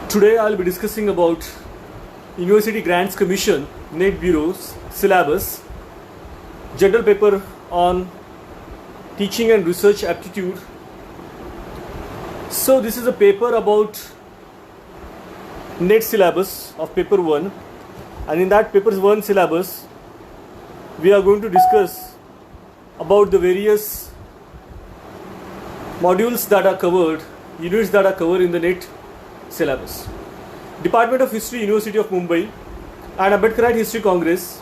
Today I'll be discussing about University Grants Commission, NET Bureau's syllabus, general paper on teaching and research aptitude. So this is a paper about NET syllabus of paper 1, and in that paper 1 syllabus we are going to discuss about the various modules that are covered, units that are covered in the NET syllabus. Department of History, University of Mumbai and Ambedkarite History Congress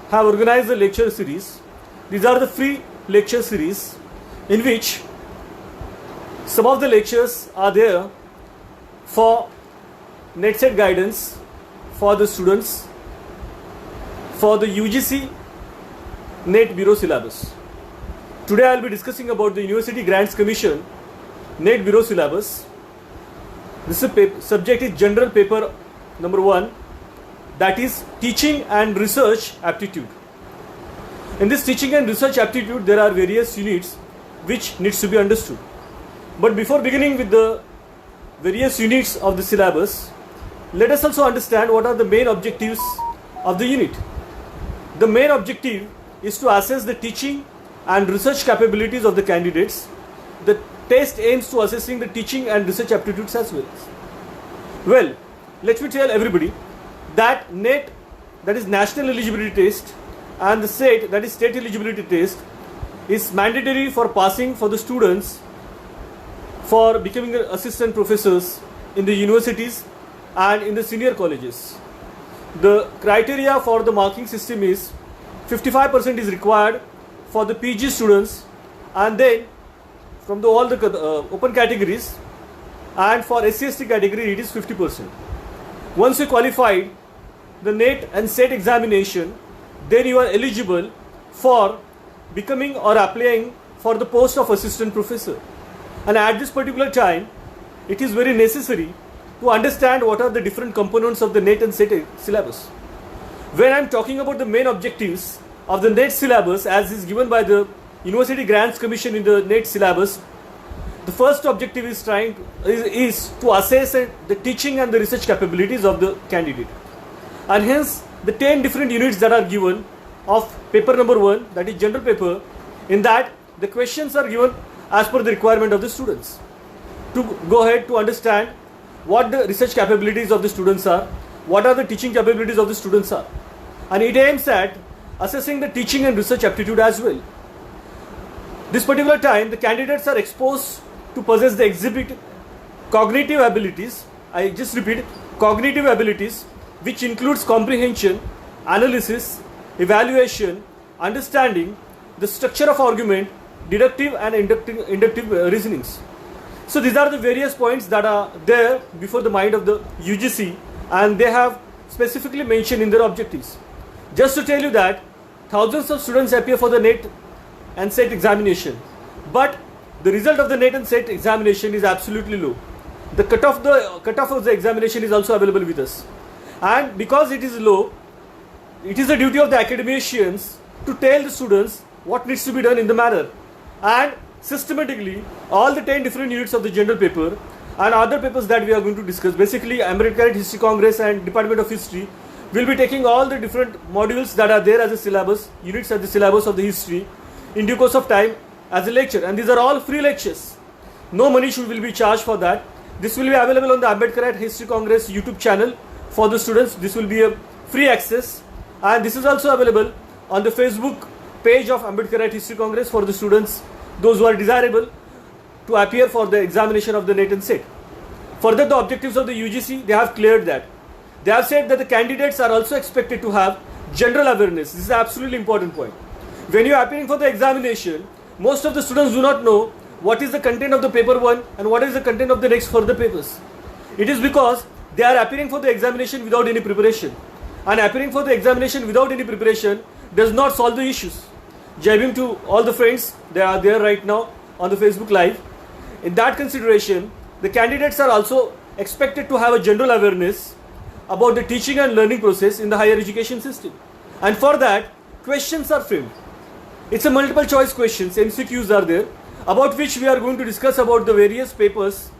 have organized a lecture series. These are the free lecture series in which some of the lectures are there for NET set guidance for the students for the UGC NET Bureau syllabus. Today I will be discussing about the University Grants Commission NET Bureau syllabus. This is subject is general paper number 1, that is teaching and research aptitude. In this teaching and research aptitude there are various units which needs to be understood. But before beginning with the various units of the syllabus, let us also understand what are the main objectives of the unit. The main objective is to assess the teaching and research capabilities of the candidates. The test aims to assessing the teaching and research aptitudes as well. Well, let me tell everybody that NET, that is National Eligibility Test, and the SET, that is State Eligibility Test, is mandatory for passing for the students for becoming assistant professors in the universities and in the senior colleges. The criteria for the marking system is 55% is required for the PG students, and then from all the open categories, and for SC/ST category it is 50%. Once you qualified the NET and SET examination, then you are eligible for becoming or applying for the post of assistant professor. And at this particular time, it is very necessary to understand what are the different components of the NET and SET syllabus. When I am talking about the main objectives of the NET syllabus as is given by the University Grants Commission in the NET syllabus, the first objective is to assess the teaching and the research capabilities of the candidate. And hence, the 10 different units that are given of paper number 1, that is general paper, in that the questions are given as per the requirement of the students. To go ahead to understand what the research capabilities of the students are, what are the teaching capabilities of the students are. And it aims at assessing the teaching and research aptitude as well. This particular time, the candidates are exposed to possess the exhibit cognitive abilities. I just repeat, cognitive abilities, which includes comprehension, analysis, evaluation, understanding, the structure of argument, deductive and inductive reasonings. So these are the various points that are there before the mind of the UGC, and they have specifically mentioned in their objectives. Just to tell you that thousands of students appear for the NET and SET examination, but the result of the NET and SET examination is absolutely low. The cutoff of the examination is also available with us, and because it is low, it is the duty of the academicians to tell the students what needs to be done in the manner. And systematically, all the 10 different units of the general paper and other papers that we are going to discuss, basically Ambedkarite History Congress and Department of History, will be taking all the different modules that are there as a syllabus, units at the syllabus of the history, in due course of time as a lecture. And these are all free lectures. No money will be charged for that. This will be available on the Ambedkarite History Congress YouTube channel for the students. This will be a free access, and this is also available on the Facebook page of Ambedkarite History Congress for the students, those who are desirable to appear for the examination of the NET and SET. Further, the objectives of the UGC, they have cleared that. They have said that the candidates are also expected to have general awareness. This is an absolutely important point. When you are appearing for the examination, most of the students do not know what is the content of the paper 1 and what is the content of the next further papers. It is because they are appearing for the examination without any preparation. And appearing for the examination without any preparation does not solve the issues. Jai Bhim to all the friends, they are there right now on the Facebook Live. In that consideration, the candidates are also expected to have a general awareness about the teaching and learning process in the higher education system. And for that, questions are framed. It's a multiple choice questions, MCQs are there, about which we are going to discuss about the various papers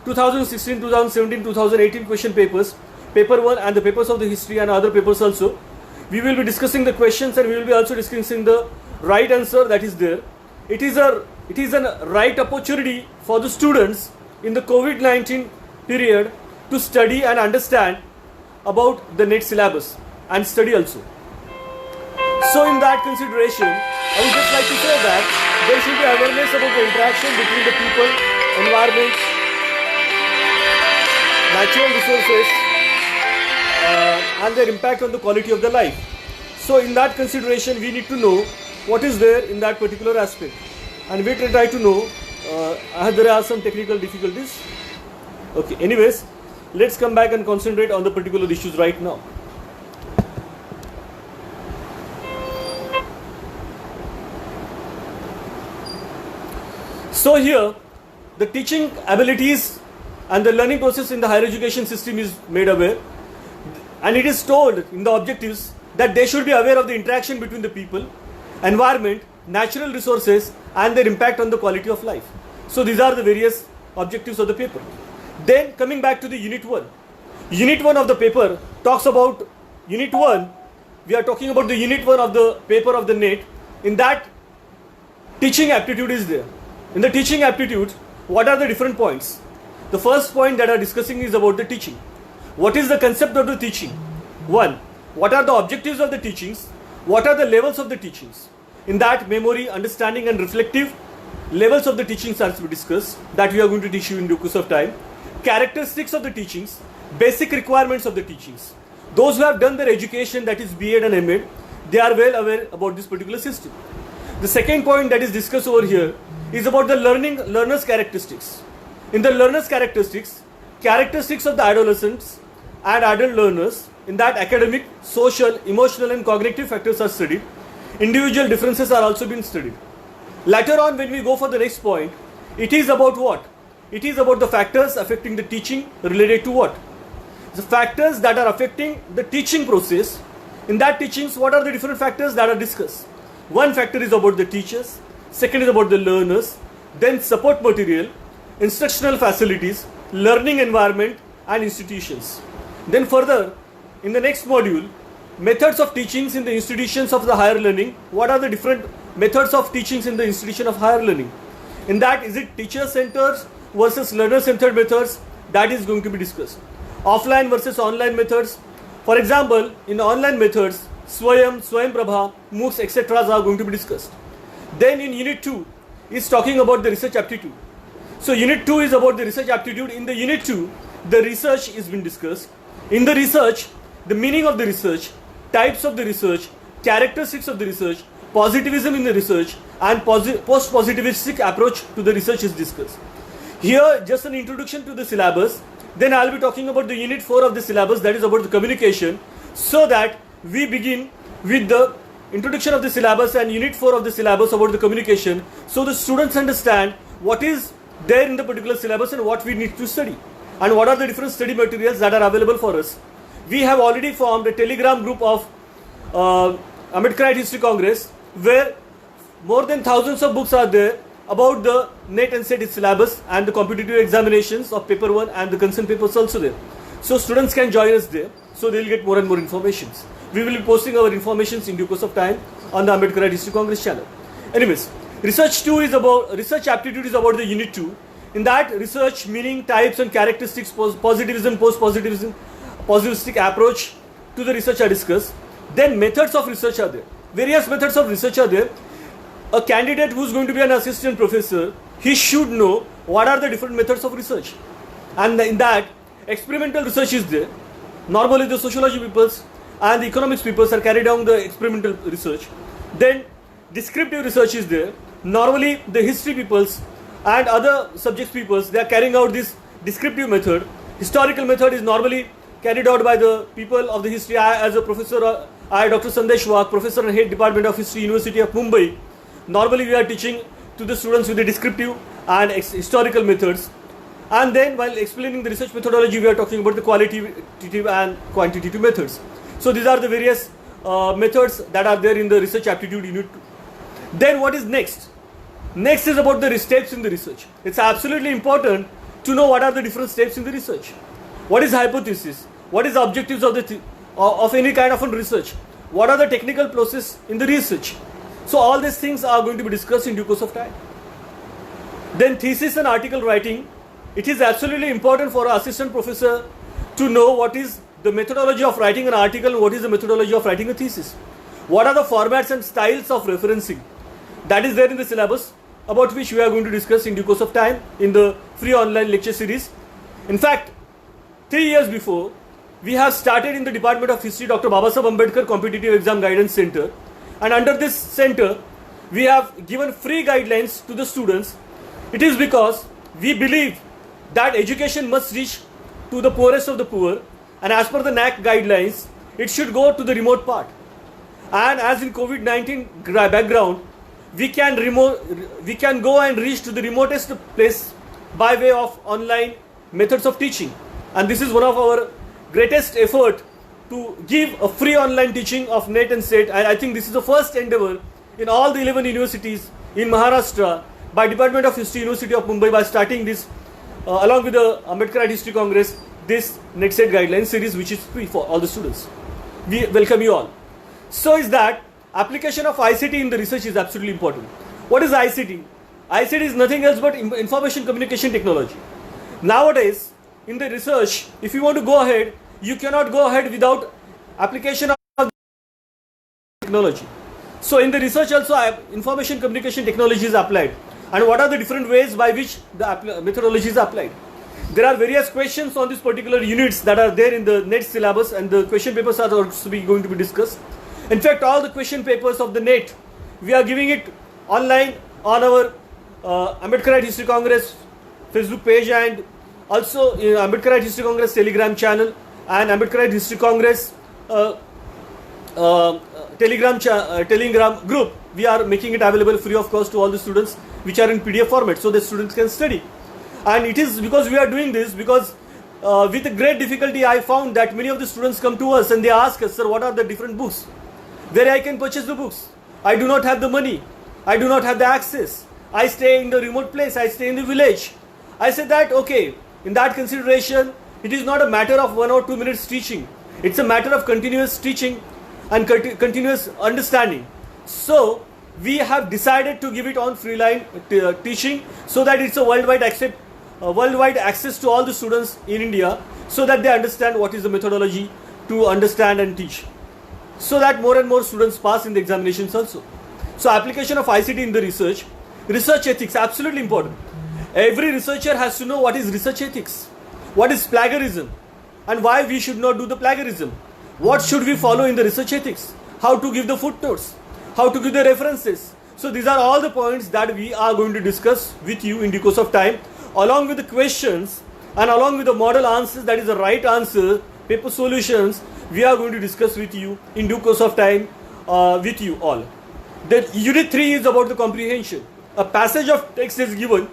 2016, 2017, 2018 question papers, paper 1 and the papers of the history and other papers also. We will be discussing the questions and we will be also discussing the right answer that is there. It is a right opportunity for the students in the COVID-19 period to study and understand about the NET syllabus and study also. So in that consideration, I would just like to say that there should be awareness about the interaction between the people, environment, natural resources and their impact on the quality of the life. So in that consideration, we need to know what is there in that particular aspect. And we try to know, there are some technical difficulties. Okay, anyways, let's come back and concentrate on the particular issues right now. So here, the teaching abilities and the learning process in the higher education system is made aware, and it is told in the objectives that they should be aware of the interaction between the people, environment, natural resources and their impact on the quality of life. So these are the various objectives of the paper. Then coming back to the unit 1. Unit 1 of the paper talks about unit 1. We are talking about the unit 1 of the paper of the NET. In that, teaching aptitude is there. In the teaching aptitude, what are the different points? The first point that I am discussing is about the teaching. What is the concept of the teaching? 1. What are the objectives of the teachings? What are the levels of the teachings? In that, memory, understanding and reflective levels of the teachings are to be discussed, that we are going to teach you in due course of time. Characteristics of the teachings, basic requirements of the teachings. Those who have done their education, that is B.Ed and M.Ed, they are well aware about this particular system. The second point that is discussed over here is about the learner's characteristics. In the learner's characteristics of the adolescents and adult learners, in that academic, social, emotional and cognitive factors are studied. Individual differences are also being studied. Later on, when we go for the next point, it is about what? It is about the factors affecting the teaching related to what? The factors that are affecting the teaching process. In that teachings, what are the different factors that are discussed? One factor is about the teachers, second is about the learners, then support material, instructional facilities, learning environment and institutions. Then further, in the next module, methods of teachings in the institutions of the higher learning. What are the different methods of teachings in the institution of higher learning? In that, is it teacher-centered versus learner-centered methods? That is going to be discussed. Offline versus online methods. For example, in online methods, Swayam, Swayamprabha, MOOCs, etc. are going to be discussed. Then in Unit 2 is talking about the research aptitude. So Unit 2 is about the research aptitude. In the Unit 2, the research is being discussed. In the research, the meaning of the research, types of the research, characteristics of the research, positivism in the research and post-positivistic approach to the research is discussed. Here, just an introduction to the syllabus. Then I will be talking about the Unit 4 of the syllabus, that is about the communication, so that we begin with the introduction of the syllabus and Unit 4 of the syllabus about the communication, so the students understand what is there in the particular syllabus and what we need to study and what are the different study materials that are available for us. We have already formed a Telegram group of Ambedkarite History Congress, where more than thousands of books are there about the NET and SET syllabus and the competitive examinations of paper 1 and the concern papers also there. So students can join us there, so they will get more and more informations. We will be posting our informations in due course of time on the Ambedkarite History Congress channel. Anyways, research aptitude is about the Unit 2. In that, research, meaning, types and characteristics, positivism, post-positivism, positivistic approach to the research are discussed. Then methods of research are there. Various methods of research are there. A candidate who is going to be an assistant professor, he should know what are the different methods of research. And in that, experimental research is there. Normally the sociology peoples and the economics peoples are carried on the experimental research. Then descriptive research is there. Normally the history peoples and other subjects peoples, they are carrying out this descriptive method. Historical method is normally carried out by the people of the history. I, as a professor, Dr. Sandesh Wag, professor and head department of history, University of Mumbai. Normally we are teaching to the students with the descriptive and historical methods. And then while explaining the research methodology, we are talking about the qualitative and quantitative methods. So these are the various methods that are there in the research aptitude unit 2. Then what is next? Next is about the steps in the research. It's absolutely important to know what are the different steps in the research. What is hypothesis? What is the objectives of of any kind of a research? What are the technical process in the research? So all these things are going to be discussed in due course of time. Then thesis and article writing. It is absolutely important for an assistant professor to know what is the methodology of writing an article and what is the methodology of writing a thesis. What are the formats and styles of referencing? That is there in the syllabus, about which we are going to discuss in due course of time in the free online lecture series. In fact, 3 years before, we have started in the Department of History Dr. Babasaheb Ambedkar Competitive Exam Guidance Center, and under this center, we have given free guidelines to the students. It is because we believe that education must reach to the poorest of the poor, and as per the NAC guidelines, it should go to the remote part. And as in COVID-19 background, we can go and reach to the remotest place by way of online methods of teaching. And this is one of our greatest effort to give a free online teaching of NET and SET. And I think this is the first endeavor in all the 11 universities in Maharashtra by Department of History, University of Mumbai, by starting this along with the Ambedkar History Congress, this NET SET guideline series, which is free for all the students. We welcome you all. So is that application of ICT in the research is absolutely important. What is ICT? ICT is nothing else but information communication technology. Nowadays, in the research, if you want to go ahead, you cannot go ahead without application of technology. So in the research also, information communication technology is applied. And what are the different ways by which the methodology is applied? There are various questions on these particular units that are there in the NET syllabus, and the question papers are also going to be discussed. In fact, all the question papers of the NET, we are giving it online on our Ambedkar History Congress Facebook page, and also in Ambedkar History Congress Telegram channel and Ambedkar History Congress Telegram group. We are making it available free of cost to all the students, which are in PDF format, so the students can study. And it is because we are doing this because with a great difficulty I found that many of the students come to us and they ask us, sir, what are the different books where I can purchase the books? I do not have the money, I do not have the access, I stay in the remote place, I stay in the village. I said that okay, in that consideration, it is not a matter of 1 or 2 minutes teaching, it's a matter of continuous teaching and continuous understanding. So we have decided to give it on free line teaching, so that it's a worldwide access to all the students in India, so that they understand what is the methodology to understand and teach, so that more and more students pass in the examinations also. So application of ICT in the research ethics, absolutely important. Every researcher has to know what is research ethics, what is plagiarism, and why we should not do the plagiarism. What should we follow in the research ethics? How to give the footnotes, how to give the references. So these are all the points that we are going to discuss with you in due course of time, along with the questions and along with the model answers, that is the right answer, paper solutions, we are going to discuss with you in due course of time with you all. Then unit 3 is about the comprehension. A passage of text is given,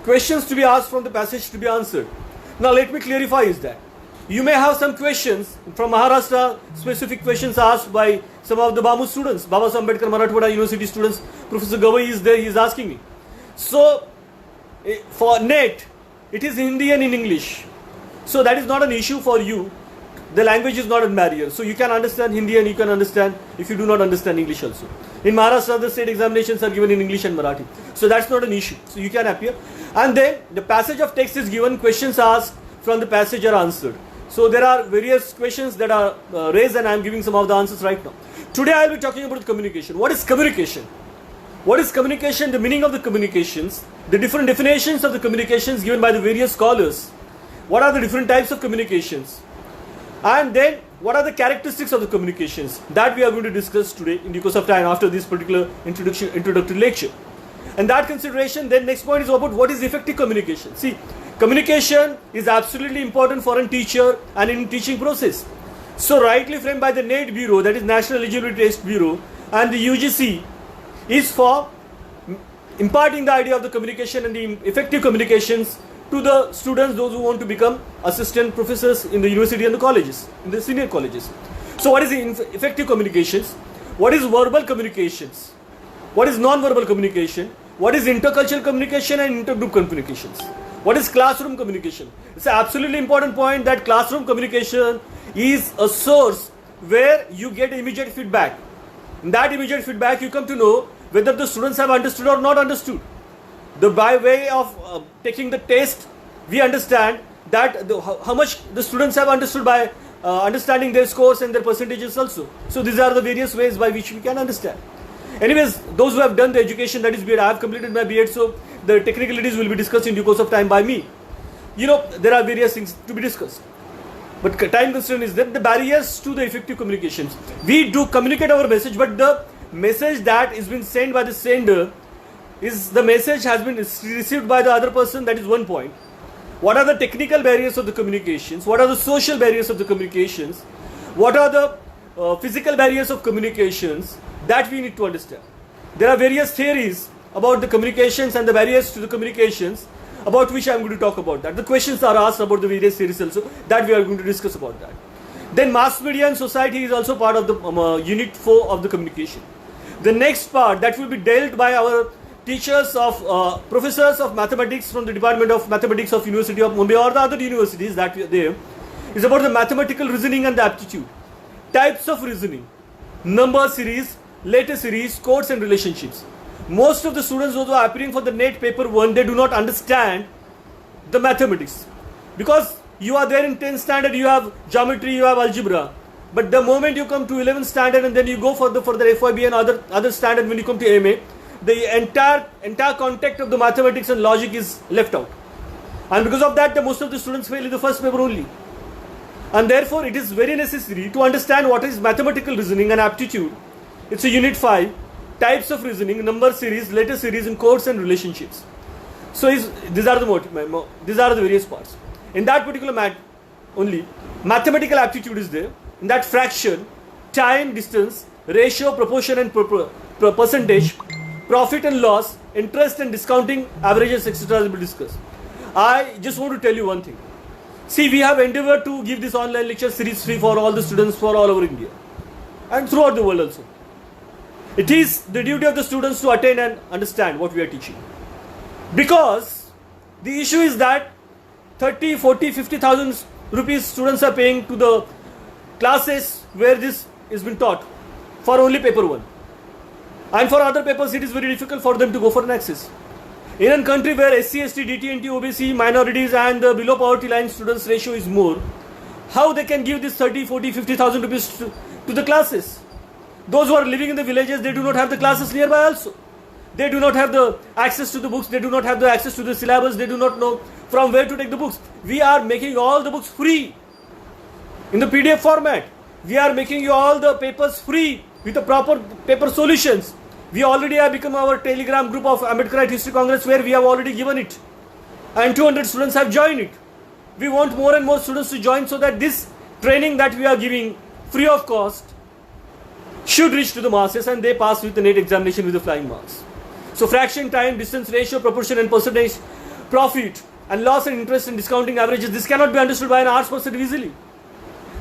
questions to be asked from the passage to be answered. Now let me clarify is that you may have some questions from Maharashtra, specific questions asked by some of the BAMU students, Babasaheb Ambedkar Marathwada University students. Professor Gavai is there, he is asking me. So for NET, it is Hindi and in English. So that is not an issue for you. The language is not a barrier. So you can understand Hindi and you can understand if you do not understand English also. In Maharashtra, the state examinations are given in English and Marathi. So that's not an issue. So you can appear. And then the passage of text is given, questions asked from the passage are answered. So there are various questions that are raised, and I am giving some of the answers right now. Today I will be talking about communication. What is communication? What is communication? The meaning of the communications, the different definitions of the communications given by the various scholars. What are the different types of communications? And then what are the characteristics of the communications that we are going to discuss today in the course of time after this particular introductory lecture. And that consideration, then next point is about what is effective communication. See, communication is absolutely important for a teacher and in teaching process. So rightly framed by the NET Bureau, that is National Eligibility Test Bureau, and the UGC is for imparting the idea of the communication and the effective communications to the students, those who want to become assistant professors in the university and the colleges, in the senior colleges. So what is the effective communications? What is verbal communications? What is non-verbal communication? What is intercultural communication and intergroup communications? What is classroom communication? It's an absolutely important point that classroom communication is a source where you get immediate feedback. In that immediate feedback, you come to know whether the students have understood or not understood. By way of taking the test, we understand that how much the students have understood by understanding their scores and their percentages also. So these are the various ways by which we can understand. Anyways, those who have done the education, that is B.Ed, I have completed my B.Ed, so the technicalities will be discussed in due course of time by me. There are various things to be discussed. But time constraint is that the barriers to the effective communications. We do communicate our message, but the message that is being sent by the sender is the message has been received by the other person. That is one point. What are the technical barriers of the communications? What are the social barriers of the communications? What are the physical barriers of communications? That we need to understand. There are various theories about the communications and the barriers to the communications, about which I am going to talk about that. The questions are asked about the various theories also, that we are going to discuss about that. Then mass media and society is also part of the unit 4 of the communication. The next part that will be dealt by our teachers of professors of mathematics from the Department of Mathematics of University of Mumbai or the other universities that we are there, is about the mathematical reasoning and the aptitude. Types of reasoning, number series, letter series, codes and relationships. Most of the students who are appearing for the NET paper 1, they do not understand the mathematics. Because you are there in 10th standard, you have geometry, you have algebra. But the moment you come to 11th standard and then you go for the FYB and other standard, when you come to MA, the entire context of the mathematics and logic is left out. And because of that, most of the students fail in the first paper only. And therefore, it is very necessary to understand what is mathematical reasoning and aptitude. It's a unit 5, types of reasoning, number series, letter series, and codes and relationships. So these are the various parts. In that particular only, mathematical aptitude is there. In that fraction, time, distance, ratio, proportion and percentage, profit and loss, interest and discounting, averages, etc. will be discussed. I just want to tell you one thing. See, we have endeavored to give this online lecture series free for all the students for all over India and throughout the world also. It is the duty of the students to attend and understand what we are teaching. Because the issue is that 30, 40, 50,000 rupees students are paying to the classes where this is been taught for only paper 1. And for other papers, it is very difficult for them to go for an access. In a country where SC, ST, DT, NT, OBC, minorities and the below poverty line students ratio is more, how they can give this 30, 40, 50,000 rupees to the classes? Those who are living in the villages, they do not have the classes nearby also. They do not have the access to the books, they do not have the access to the syllabus, they do not know from where to take the books. We are making all the books free in the PDF format. We are making you all the papers free with the proper paper solutions. We already have become our Telegram group of Ambedkarite History Congress, where we have already given it. And 200 students have joined it. We want more and more students to join so that this training that we are giving free of cost should reach to the masses and they pass with the NET examination with the flying marks. So fraction, time, distance, ratio, proportion and percentage, profit and loss and interest and discounting averages, this cannot be understood by an arts person easily.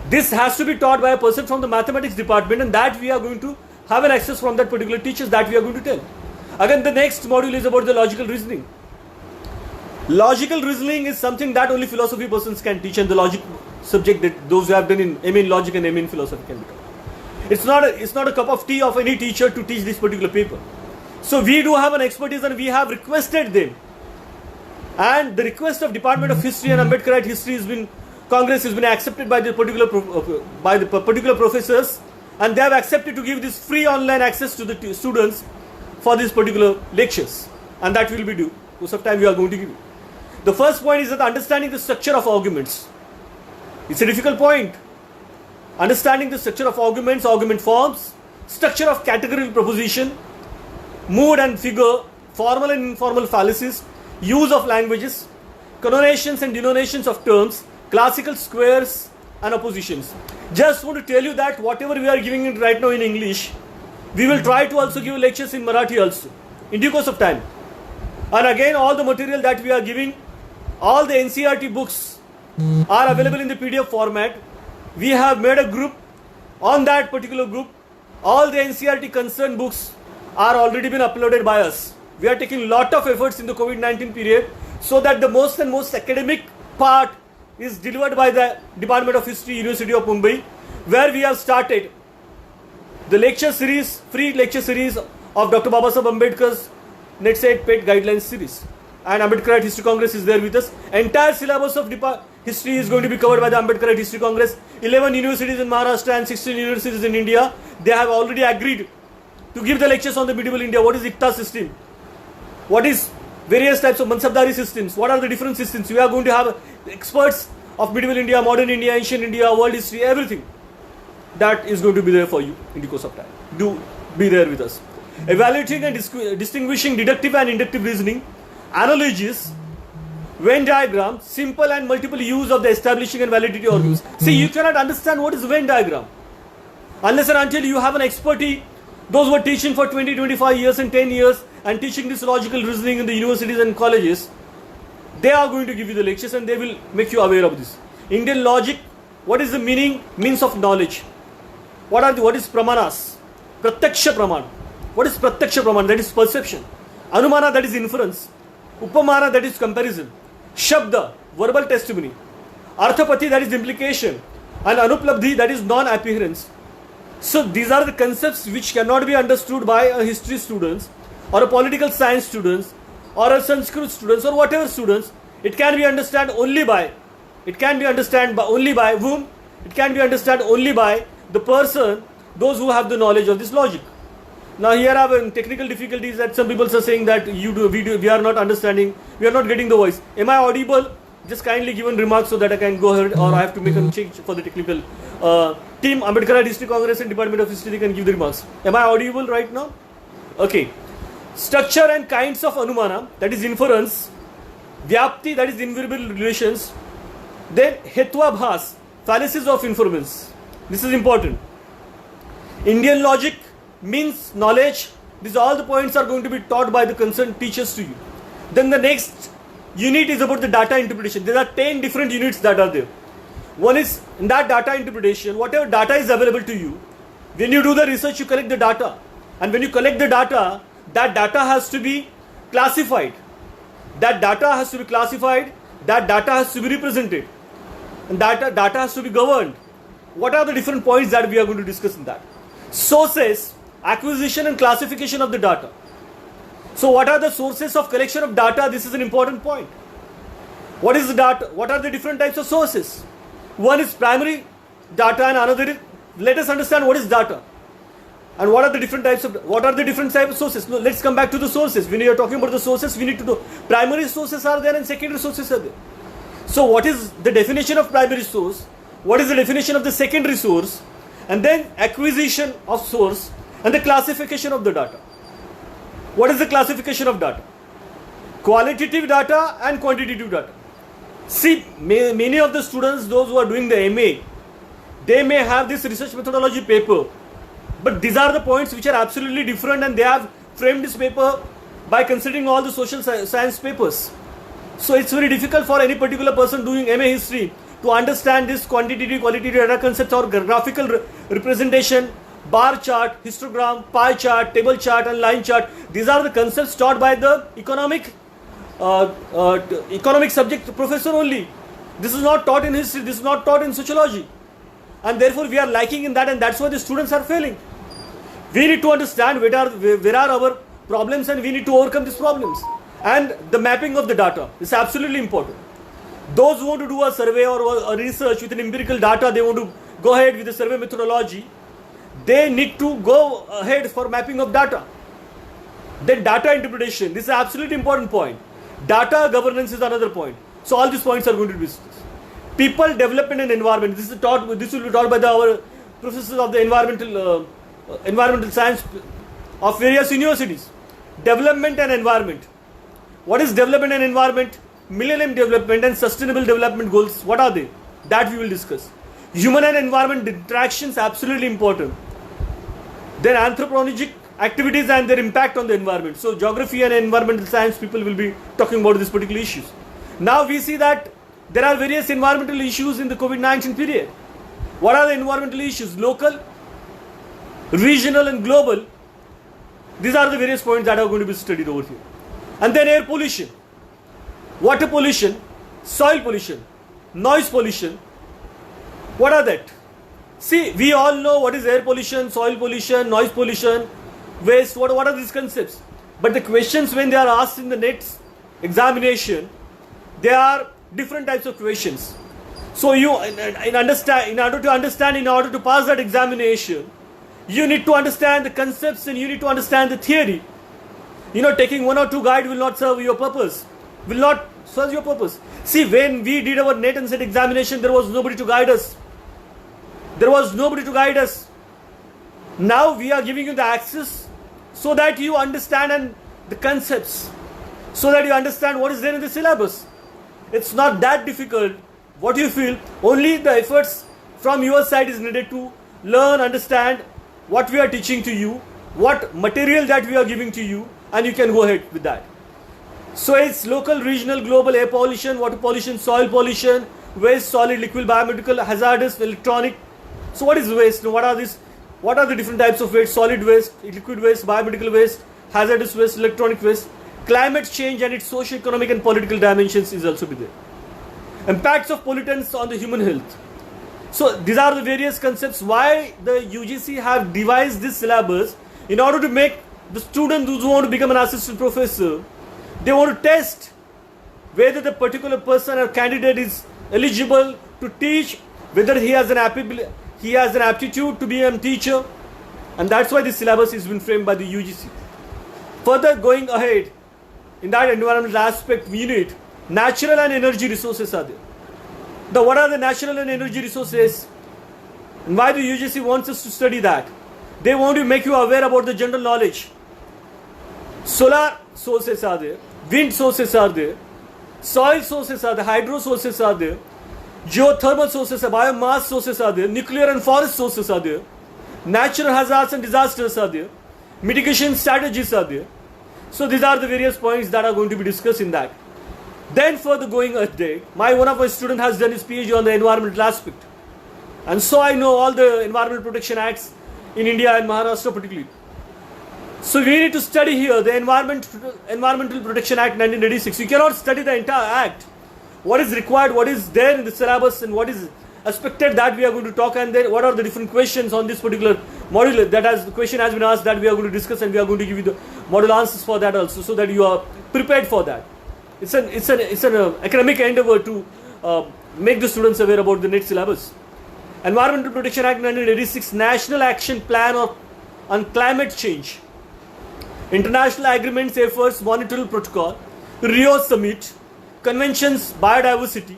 This has to be taught by a person from the mathematics department, and that we are going to have an access from that particular teachers that we are going to tell. Again, the next module is about the logical reasoning. Logical reasoning is something that only philosophy persons can teach, and the logic subject that those who have done in MA in logic and MA in philosophy can be taught. It's not a cup of tea of any teacher to teach this particular paper. So we do have an expertise and we have requested them. And the request of Department of History and Ambedkarite History Congress has been accepted by the particular professors, and they have accepted to give this free online access to the students for these particular lectures, and that will be due course of time we are going to give you. The first point is that understanding the structure of arguments. It's a difficult point. Understanding the structure of arguments, argument forms, structure of categorical proposition, mood and figure, formal and informal fallacies, use of languages, connotations and denotations of terms, classical squares and oppositions. Just want to tell you that whatever we are giving it right now in English, we will try to also give lectures in Marathi also, in due course of time. And again, all the material that we are giving, all the NCERT books are available in the PDF format. We have made a group. On that particular group, all the NCERT concerned books are already been uploaded by us. We are taking lot of efforts in the COVID-19 period so that the most academic part is delivered by the Department of History, University of Mumbai, where we have started the lecture series, free lecture series of Dr. Babasaheb Ambedkar's NET/SET PET guidelines series. And Ambedkarite History Congress is there with us. Entire syllabus of history is going to be covered by the Ambedkarite History Congress. 11 universities in Maharashtra and 16 universities in India, they have already agreed to give the lectures on the medieval India. What is ICTA system? What is various types of Mansabdari systems? What are the different systems? We are going to have experts of medieval India, modern India, ancient India, world history, everything. That is going to be there for you in the course of time. Do be there with us. Evaluating and distinguishing deductive and inductive reasoning, analogies, Venn diagram, simple and multiple use of the establishing and validity arguments. See, you cannot understand what is Venn diagram unless and until you have an expertise. Those who are teaching for 20, 25 years and 10 years and teaching this logical reasoning in the universities and colleges, they are going to give you the lectures and they will make you aware of this. Indian logic, what is the means of knowledge? What is pramanas? Pratyaksha praman. What is pratyaksha praman? That is perception. Anumana, that is inference. Upamana, that is comparison. Shabda, verbal testimony. Arthapati, that is implication. And Anuplabdhi, that is non-appearance. So these are the concepts which cannot be understood by a history students or a political science students or a Sanskrit students or whatever students. It can be understood only by whom? It can be understood only by the person, those who have the knowledge of this logic. Now here I have technical difficulties that some people are saying that we are not understanding, we are not getting the voice. Am I audible? Just kindly give a remark so that I can go ahead, or I have to make a change for the technical team. Ambedkarite History Congress and Department of History, they can give the remarks. Am I audible right now? Okay. Structure and kinds of Anumana, that is inference. Vyapti, that is invariable relations. Then Hetvabhas, fallacies of inference. This is important. Indian logic means knowledge. These all the points are going to be taught by the concerned teachers to you. Then the next unit is about the data interpretation. There are 10 different units that are there. One is in that data interpretation, whatever data is available to you, when you do the research, you collect the data. And when you collect the data, that data has to be classified. That data has to be classified. That data has to be represented. And data has to be governed. What are the different points that we are going to discuss in that? Sources, acquisition and classification of the data. So what are the sources of collection of data? This is an important point. What is the data? What are the different types of sources? One is primary data and another is, let us understand what is data. And what are the different types of sources? No, let's come back to the sources. When you are talking about the sources, we need to know primary sources are there and secondary sources are there. So what is the definition of primary source? What is the definition of the secondary source? And then acquisition of source and the classification of the data. What is the classification of data? Qualitative data and quantitative data. See, many of the students, those who are doing the MA, they may have this research methodology paper, but these are the points which are absolutely different, and they have framed this paper by considering all the social science papers. So it's very difficult for any particular person doing MA history to understand this quantitative, qualitative data concepts or graphical representation, bar chart, histogram, pie chart, table chart and line chart. These are the concepts taught by the economic subject professor only. This is not taught in history, this is not taught in sociology. And therefore we are lacking in that, and that's why the students are failing. We need to understand where are our problems, and we need to overcome these problems. And the mapping of the data is absolutely important. Those who want to do a survey or a research with an empirical data, they want to go ahead with the survey methodology, they need to go ahead for mapping of data. Then data interpretation, this is an absolutely important point. Data governance is another point. So all these points are going to be discussed. People, development and environment. This will be taught by our professors of the environmental science of various universities. Development and environment. What is development and environment? Millennium Development and Sustainable Development Goals. What are they? That we will discuss. Human and environment interactions, absolutely important. Then anthropologic activities and their impact on the environment. So geography and environmental science people will be talking about these particular issues. Now we see that there are various environmental issues in the COVID-19 period. What are the environmental issues? Local, regional and global. These are the various points that are going to be studied over here. And then air pollution. water pollution, soil pollution, noise pollution. What are that? See, we all know what is air pollution, soil pollution, noise pollution, waste. What are these concepts? But the questions when they are asked in the next examination, they are different types of questions. So in order to pass that examination, you need to understand the concepts and you need to understand the theory. Taking one or two guide will not serve your purpose. Will not serve your purpose. See, when we did our NET and SET examination, there was nobody to guide us. Now we are giving you the access so that you understand the concepts, so that you understand what is there in the syllabus. It's not that difficult. What you feel, only the efforts from your side is needed to learn, understand what we are teaching to you, what material that we are giving to you, and you can go ahead with that. So it's local, regional, global air pollution, water pollution, soil pollution, waste, solid, liquid, biomedical, hazardous, electronic. So what is waste? What are these? What are the different types of waste? Solid waste, liquid waste, biomedical waste, hazardous waste, electronic waste. Climate change and its socio-economic and political dimensions is also be there. Impacts of pollutants on the human health. So these are the various concepts why the UGC have devised this syllabus in order to make the student who want to become an assistant professor, they want to test whether the particular person or candidate is eligible to teach, whether he has an aptitude to be a teacher, and that's why this syllabus has been framed by the UGC. Further going ahead, in that environmental aspect, we need natural and energy resources are there. What are the natural and energy resources? And why the UGC wants us to study that? They want to make you aware about the general knowledge. Solar sources are there, wind sources are there, soil sources are there, hydro sources are there, geothermal sources are, biomass sources are there, nuclear and forest sources are there, natural hazards and disasters are there, mitigation strategies are there. So these are the various points that are going to be discussed in that. Then further going ahead, one of my students has done his PhD on the environmental aspect. And so I know all the environmental protection acts in India and Maharashtra particularly. So we need to study here the Environmental Protection Act 1986. You cannot study the entire act. What is required, what is there in the syllabus, and what is expected that we are going to talk, and then what are the different questions on this particular module the question has been asked that we are going to discuss, and we are going to give you the model answers for that also, so that you are prepared for that. It's an academic endeavor to make the students aware about the NET syllabus. Environmental Protection Act 1986, National Action Plan on Climate Change, International Agreements, Efforts, Montreal Protocol, Rio Summit, Conventions, Biodiversity,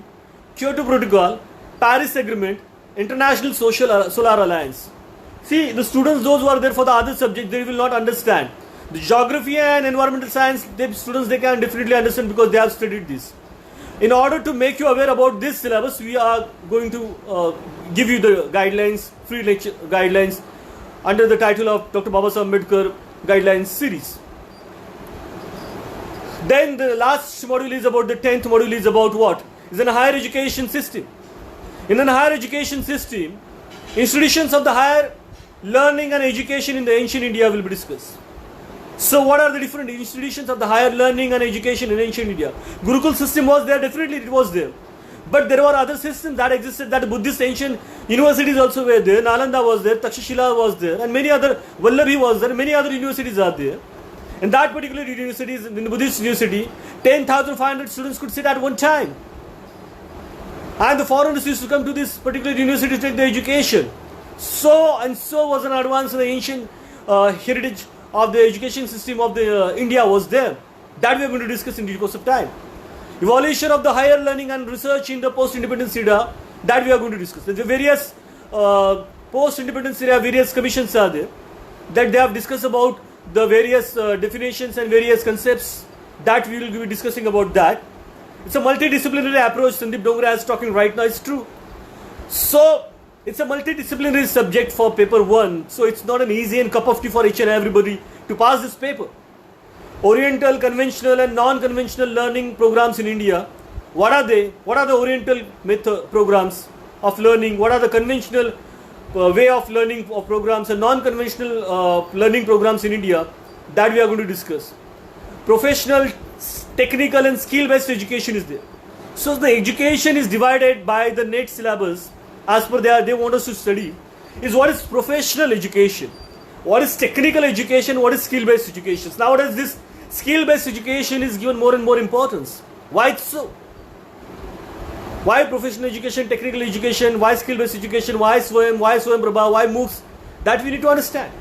Kyoto Protocol, Paris Agreement, International Solar Alliance. See, the students, those who are there for the other subject, they will not understand. The geography and environmental science, the students, they can definitely understand because they have studied this. In order to make you aware about this syllabus, we are going to give you the guidelines, free lecture guidelines under the title of Dr. Babasaheb Ambedkar Guidelines Series. Then the last module is about the 10th module is about what? Is in a higher education system. In a higher education system, institutions of the higher learning and education in the ancient India will be discussed. So what are the different institutions of the higher learning and education in ancient India? Gurukul system was there, definitely it was there. But there were other systems that existed, that Buddhist ancient universities also were there. Nalanda was there, Takshashila was there, and many other, Vallabhi was there, many other universities are there. In that particular universities, in the Buddhist university, 10,500 students could sit at one time. And the foreigners used to come to this particular university to take the education. So was an advance in the ancient heritage of the education system of the India was there. That we are going to discuss in due course of time. Evaluation of the higher learning and research in the post-independence era, that we are going to discuss. The various post-independence era, various commissions are there, that they have discussed about the various definitions and various concepts, that we will be discussing about that. It's a multidisciplinary approach. Sandeep Dongra is talking right now, it's true. So it's a multidisciplinary subject for paper 1. So it's not an easy and cup of tea for each and everybody to pass this paper. Oriental, conventional and non-conventional learning programs in India. What are they? What are the Oriental method programs of learning? What are the conventional way of learning of programs and non-conventional learning programs in India? That we are going to discuss. Professional technical and skill-based education is there. So the education is divided by the NET syllabus as per they want us to study. Is what is professional education, what is technical education, what is skill-based education. Nowadays this skill-based education is given more and more importance. Why so? Why professional education, technical education, why skill-based education, why Swayam Prabha, why MOOCs? That we need to understand.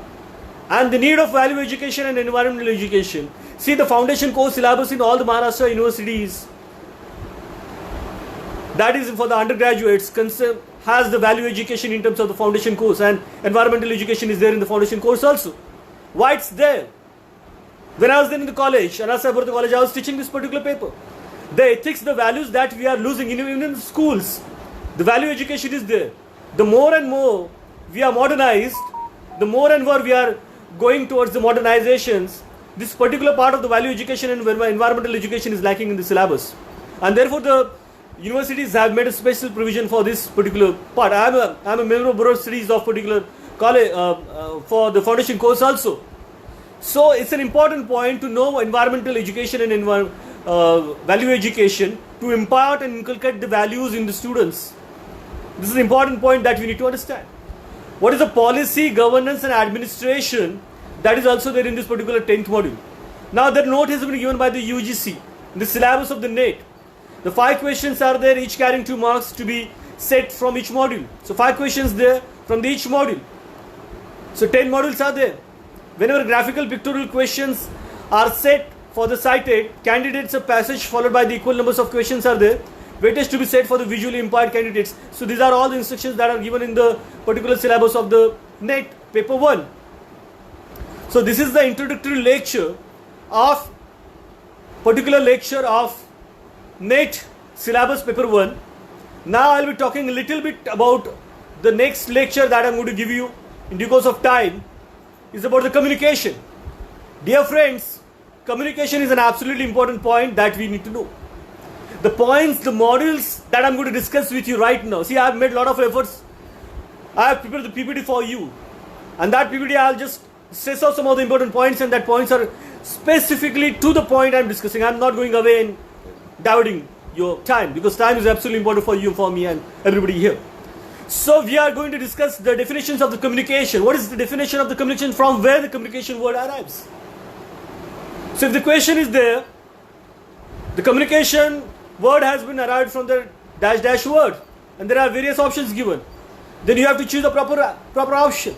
And the need of value education and environmental education. See, the foundation course syllabus in all the Maharashtra universities, that is for the undergraduates, has the value education in terms of the foundation course, and environmental education is there in the foundation course also. Why it's there? When I was then in the college, Anasabharta College, I was teaching this particular paper. The ethics, the values that we are losing, even in schools, the value education is there. The more and more we are modernized, the more and more we are going towards the modernizations, this particular part of the value education and environmental education is lacking in the syllabus. And therefore the universities have made a special provision for this particular part. I am a member of Bureau Studies of particular college for the foundation course also. So it's an important point to know environmental education and value education to impart and inculcate the values in the students. This is an important point that we need to understand. What is the policy, governance and administration, that is also there in this particular 10th module. Now that note has been given by the UGC, the syllabus of the NET. The 5 questions are there, each carrying 2 marks to be set from each module. So 5 questions there from each module. So 10 modules are there. Whenever graphical pictorial questions are set for the cited candidates, a passage followed by the equal numbers of questions are there. Weightage to be set for the visually impaired candidates. So these are all the instructions that are given in the particular syllabus of the NET paper 1. So this is the introductory lecture of particular lecture of NET syllabus paper 1. Now I will be talking a little bit about the next lecture that I am going to give you in due course of time. Is about the communication. Dear friends, communication is an absolutely important point that we need to know. The points, the modules that I'm going to discuss with you right now. See, I have made a lot of efforts. I have prepared the PPT for you. And that PPT I'll just stress out some of the important points, and that points are specifically to the point I'm discussing. I'm not going away and diverting your time, because time is absolutely important for you, for me and everybody here. So we are going to discuss the definitions of the communication. What is the definition of the communication, from where the communication word arrives? So if the question is there, the communication word has been arrived from the dash dash word, and there are various options given. Then you have to choose a proper option.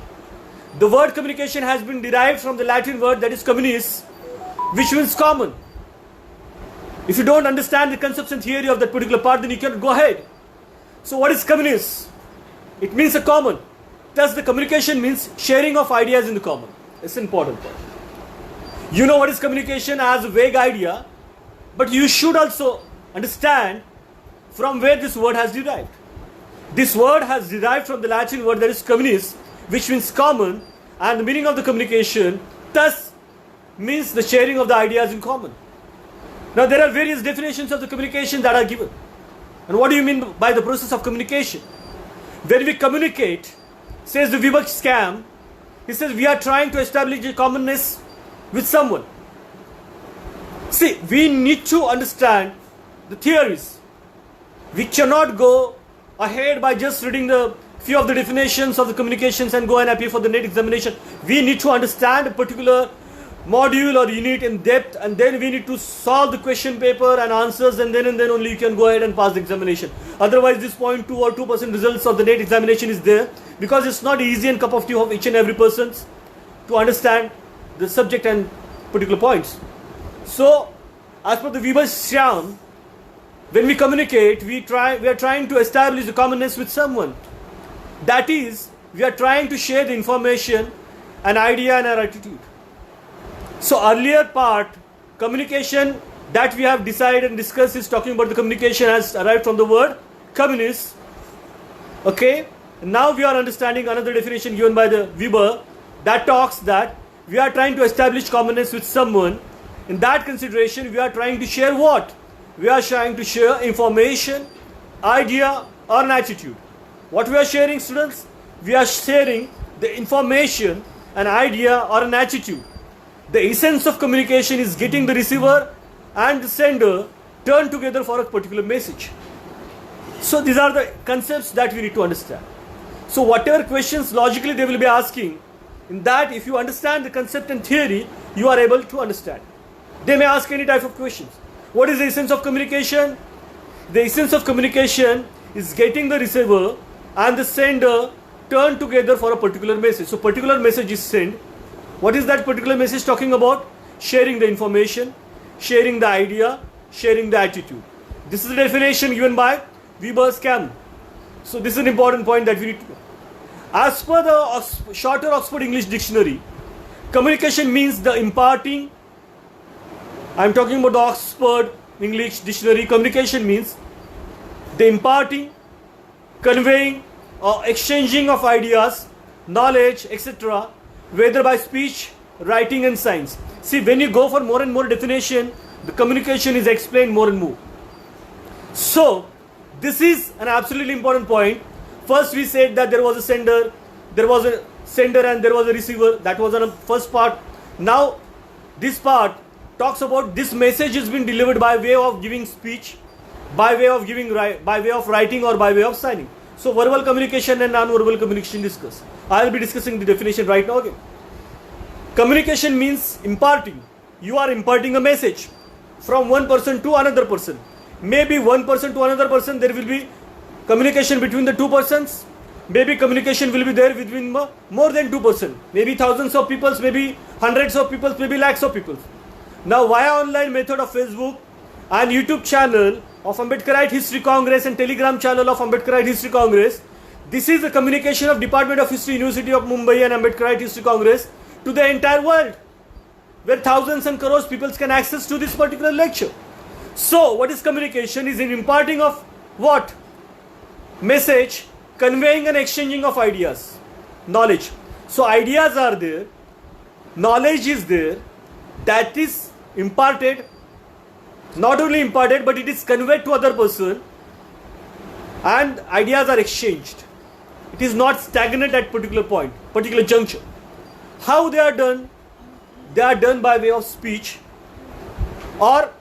The word communication has been derived from the Latin word that is communis, which means common. If you don't understand the concepts and theory of that particular part, then you cannot go ahead. So what is communis? It means a common. Thus the communication means sharing of ideas in the common. It's an important point. You know what is communication as a vague idea, but you should also understand from where this word has derived. This word has derived from the Latin word that is communis, which means common, and the meaning of the communication thus means the sharing of the ideas in common. Now there are various definitions of the communication that are given. And what do you mean by the process of communication? When we communicate, says the Vibhak Scam, he says we are trying to establish a commonness with someone. See, we need to understand the theories. We cannot go ahead by just reading the few of the definitions of the communications and go and appear for the NET examination. We need to understand a particular module or unit in depth, and then we need to solve the question paper and answers, and then only you can go ahead and pass the examination. Otherwise this 0.2 or 2% results of the NET examination is there, because it's not easy and cup of tea of each and every person to understand the subject and particular points. So as per the Vibhak Scam, when we communicate, we are trying to establish the commonness with someone. That is, we are trying to share the information, an idea and our attitude. So earlier part, communication that we have decided and discussed is talking about the communication has arrived from the word communist. Okay, now we are understanding another definition given by the Weber that talks that we are trying to establish commonness with someone. In that consideration, we are trying to share what? We are trying to share information, idea or an attitude. What we are sharing, students? We are sharing the information, an idea or an attitude. The essence of communication is getting the receiver and the sender turn together for a particular message. So these are the concepts that we need to understand. So whatever questions logically they will be asking, in that if you understand the concept and theory, you are able to understand. They may ask any type of questions. What is the essence of communication? The essence of communication is getting the receiver and the sender turn together for a particular message. So particular message is sent. What is that particular message talking about? Sharing the information, sharing the idea, sharing the attitude. This is the definition given by Weber-Scammon. So this is an important point that we need to know. As per the shorter Oxford English Dictionary, communication means the imparting. I am talking about the Oxford English Dictionary. Communication means the imparting, conveying or exchanging of ideas, knowledge, etc., whether by speech, writing and signs. See, when you go for more and more definition, the communication is explained more and more. So, this is an absolutely important point. First we said that there was a sender and there was a receiver. That was on the first part. Now, this part talks about this message has been delivered by way of giving speech, by way of writing or by way of signing. So verbal communication and non-verbal communication discussed. I will be discussing the definition right now again. Communication means imparting. You are imparting a message from one person to another person. Maybe one person to another person, there will be communication between the two persons. Maybe communication will be there between more than two persons. Maybe thousands of people, maybe hundreds of people, maybe lakhs of people. Now via online method of Facebook and YouTube channel of Ambedkarite History Congress and Telegram channel of Ambedkarite History Congress, this is the communication of Department of History, University of Mumbai and Ambedkarite History Congress to the entire world, where thousands and crores people can access to this particular lecture. So what is communication? Is in imparting of what? Message, conveying and exchanging of ideas, knowledge. So ideas are there, knowledge is there, that is imparted, not only imparted but it is conveyed to other person, and ideas are exchanged. It is not stagnant at particular point, particular juncture. How they are done? They are done by way of speech, or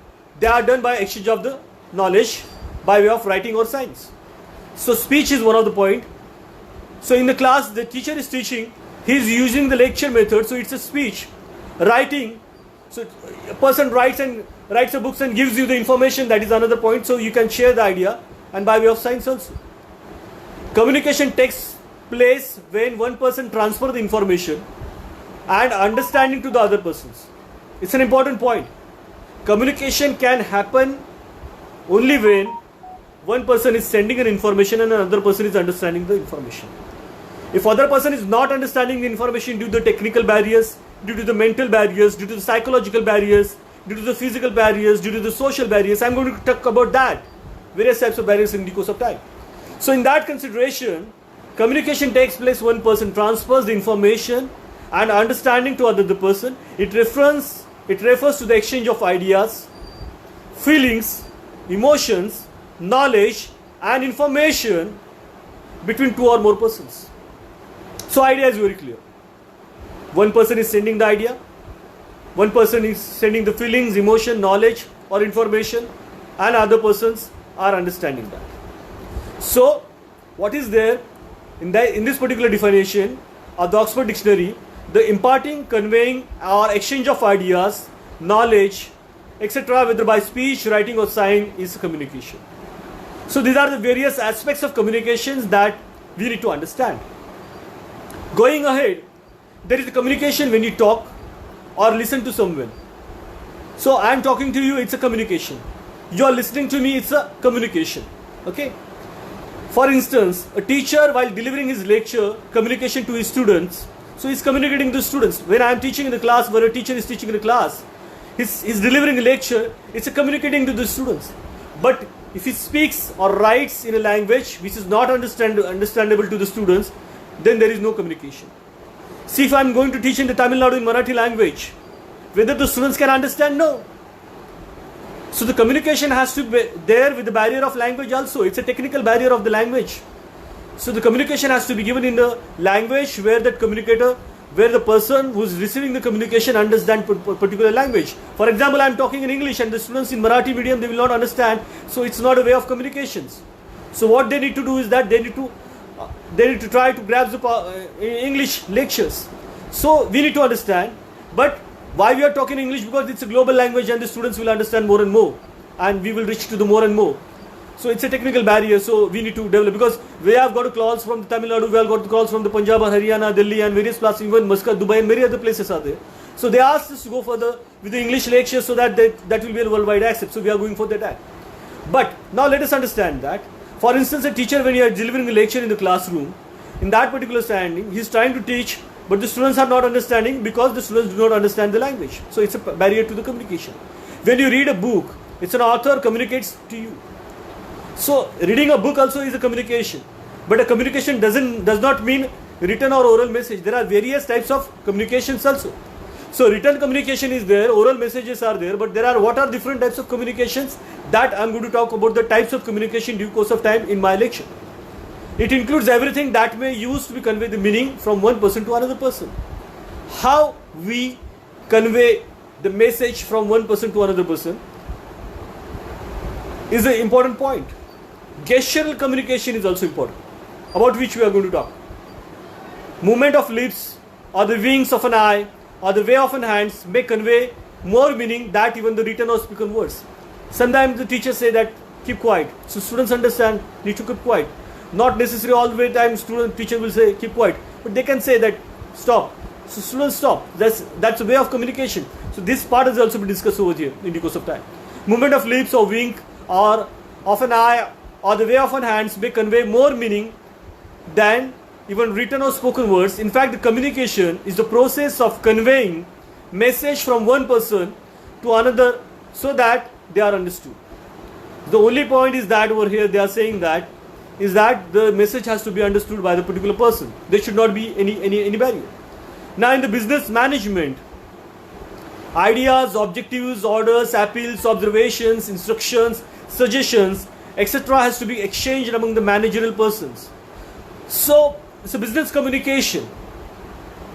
they are done by exchange of the knowledge by way of writing or signs. So speech is one of the point. So in the class the teacher is teaching, he is using the lecture method, so it's a speech. Writing, so a person writes a books and gives you the information, that is another point, so you can share the idea, and by way of signs also. Communication takes place when one person transfers the information and understanding to the other persons. It's an important point. Communication can happen only when one person is sending an information and another person is understanding the information. If other person is not understanding the information due to the technical barriers, due to the mental barriers, due to the psychological barriers, due to the physical barriers, due to the social barriers, I'm going to talk about that, various types of barriers in the course of time. So in that consideration, communication takes place when one person transfers the information and understanding to other person. It refers to the exchange of ideas, feelings, emotions, knowledge and information between two or more persons. So idea is very clear. One person is sending the idea, one person is sending the feelings, emotion, knowledge or information, and other persons are understanding that. So what is there in this particular definition of the Oxford Dictionary? The imparting, conveying or exchange of ideas, knowledge, etc., whether by speech, writing or sign, is communication. So these are the various aspects of communications that we need to understand. Going ahead, there is a communication when you talk or listen to someone. So I am talking to you, it's a communication. You are listening to me, it's a communication. Okay. For instance, a teacher while delivering his lecture, communication to his students, so he is communicating to students. When I am teaching in the class, where a teacher is teaching in the class, he's delivering a lecture, it's a communicating to the students. But if he speaks or writes in a language which is not understandable to the students, then there is no communication. See, if I am going to teach in the Tamil Nadu in Marathi language, whether the students can understand? No. So the communication has to be there with the barrier of language also. It's a technical barrier of the language. So the communication has to be given in the language where that communicator where the person who is receiving the communication understands particular language. For example, I am talking in English and the students in Marathi medium, they will not understand, so it's not a way of communications. So what they need to do is that they need to try to grasp the English lectures. So we need to understand, but why we are talking English? Because it's a global language and the students will understand more and more, and we will reach to the more and more. So it's a technical barrier, so we need to develop, because we have got calls from the Tamil Nadu, we have got calls from the Punjab, Haryana, Delhi and various places, even Muscat, Dubai and many other places are there. So they asked us to go further with the English lecture so that that will be a worldwide accept. So we are going for that. But now let us understand that, for instance, a teacher, when he is delivering a lecture in the classroom, in that particular standing, he is trying to teach, but the students are not understanding because the students do not understand the language. So it's a barrier to the communication. When you read a book, it's an author communicates to you. So reading a book also is a communication, but a communication does not mean written or oral message. There are various types of communications also. So written communication is there, oral messages are there, but what are different types of communications? That I am going to talk about the types of communication due course of time in my lecture. It includes everything that may use to convey the meaning from one person to another person. How we convey the message from one person to another person is an important point. Gestural communication is also important, about which we are going to talk. Movement of lips or the wings of an eye or the way of an hands may convey more meaning than even the written or spoken words. Sometimes the teachers say that keep quiet, so students understand need to keep quiet. Not necessarily all the time teacher will say keep quiet, but they can say that stop. So students stop. That's a way of communication. So this part has also been discussed over here in the course of time. Movement of lips or wink or of an eye or the way of an hands may convey more meaning than even written or spoken words. In fact, the communication is the process of conveying message from one person to another so that they are understood. The only point is that over here they are saying that is that the message has to be understood by the particular person. There should not be any barrier. Now in the business management, ideas, objectives, orders, appeals, observations, instructions, suggestions, etc. has to be exchanged among the managerial persons. So it's a business communication.